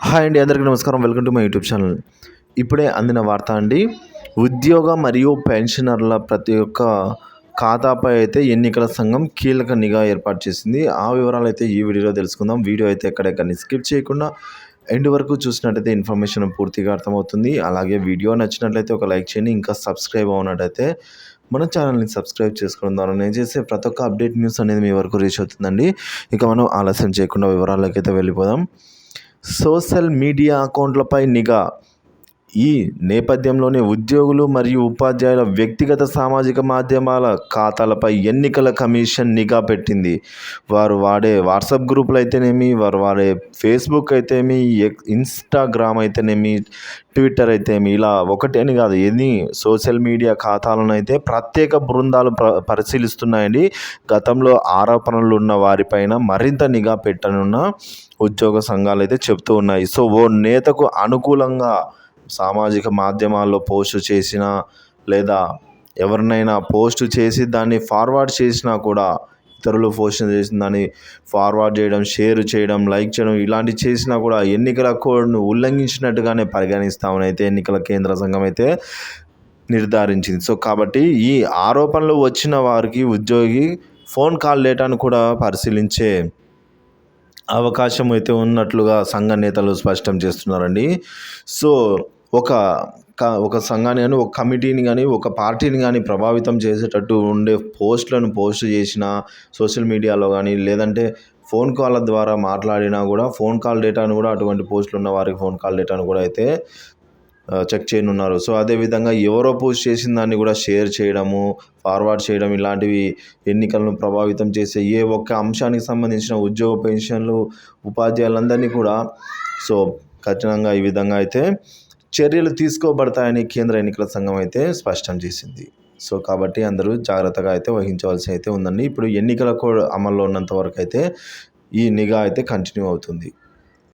Hi అండి, అందరికీ నమస్కారం. Welcome to my YouTube channel. ఇప్పుడే అందిన వార్త అండి. ఉద్యోగ మరియు పెన్షనర్ల ప్రతి ఒక్క ఖాతాపై అయితే ఎన్నికల సంఘం కీలక నిఘా ఏర్పాటు చేసింది. ఆ వివరాలు అయితే ఈ వీడియోలో తెలుసుకుందాం. వీడియో అయితే ఎక్కడెక్కడిని స్కిప్ చేయకుండా ఎండ్ వరకు చూసినట్టయితే ఇన్ఫర్మేషన్ పూర్తిగా అర్థమవుతుంది. అలాగే వీడియో నచ్చినట్లయితే ఒక లైక్ చేయండి. ఇంకా సబ్స్క్రైబ్ అవునట్టయితే మన ఛానల్ని సబ్స్క్రైబ్ చేసుకోవడం ద్వారా నేను చేసే ప్రతి ఒక్క అప్డేట్ న్యూస్ అనేది మీ వరకు రీచ్ అవుతుందండి. ఇక మనం ఆలస్యం చేయకుండా వివరాల్లోకి అయితే వెళ్ళిపోదాం. సోషల్ మీడియా అకౌంట్లపై నిఘా. ఈ నేపథ్యంలోనే ఉద్యోగులు మరియు ఉపాధ్యాయుల వ్యక్తిగత సామాజిక మాధ్యమాల ఖాతాలపై ఎన్నికల కమిషన్ నిఘా పెట్టింది. వారు వాడే వాట్సాప్ గ్రూపులు అయితేనేమి, వారు వాడే ఫేస్బుక్ అయితేమి, ఇన్స్టాగ్రామ్ అయితేనేమి, ట్విట్టర్ అయితేమి, ఇలా ఒకటి అని కాదు, ఎన్ని సోషల్ మీడియా ఖాతాలను అయితే ప్రత్యేక బృందాలు పరిశీలిస్తున్నాయండి. గతంలో ఆరోపణలు ఉన్న వారిపైన మరింత నిఘా పెట్టనున్న ఉద్యోగ సంఘాలు అయితే చెప్తూ ఉన్నాయి. సో ఓ నేతకు అనుకూలంగా సామాజిక మాధ్యమాల్లో పోస్టు చేసినా, లేదా ఎవరినైనా పోస్టు చేసి దాన్ని ఫార్వర్డ్ చేసినా కూడా, ఇతరులు పోస్ట్ చేసిన దాన్ని ఫార్వర్డ్ చేయడం, షేర్ చేయడం, లైక్ చేయడం ఇలాంటివి చేసినా కూడా ఎన్నికల కోడ్ను ఉల్లంఘించినట్టుగానే పరిగణిస్తామని అయితే ఎన్నికల కేంద్ర సంఘం అయితే నిర్ధారించింది. సో కాబట్టి ఈ ఆరోపణలు వచ్చిన వారికి ఉద్యోగి ఫోన్ కాల్ డేటాను కూడా పరిశీలించే అవకాశం అయితే ఉన్నట్లుగా సంఘ నేతలు స్పష్టం చేస్తున్నారండి. సో ఒక సంఘాన్ని కానీ, ఒక కమిటీని కానీ, ఒక పార్టీని కానీ ప్రభావితం చేసేటట్టు ఉండే పోస్టులను పోస్ట్ చేసిన సోషల్ మీడియాలో కానీ, లేదంటే ఫోన్ కాల్ ద్వారా మాట్లాడినా కూడా ఫోన్ కాల్ డేటాను కూడా, అటువంటి పోస్టులు ఉన్న వారికి ఫోన్ కాల్ డేటాను కూడా అయితే చెక్ చేయనున్నారు. సో అదేవిధంగా ఎవరో పోస్ట్ చేసిన దాన్ని కూడా షేర్ చేయడము, ఫార్వర్డ్ చేయడం ఇలాంటివి ఎన్నికలను ప్రభావితం చేసే ఏ ఒక్క అంశానికి సంబంధించిన ఉద్యోగ పెన్షన్లు, ఉపాధ్యాయులందరినీ కూడా సో కఠినంగా ఈ విధంగా అయితే చర్యలు తీసుకోబడతాయని కేంద్ర ఎన్నికల సంఘం అయితే స్పష్టం చేసింది. సో కాబట్టి అందరూ జాగ్రత్తగా అయితే వహించవలసి అయితే ఉందండి. ఇప్పుడు ఎన్నికల కోడ్ అమల్లో ఉన్నంత వరకు అయితే ఈ నిఘా అయితే కంటిన్యూ అవుతుంది.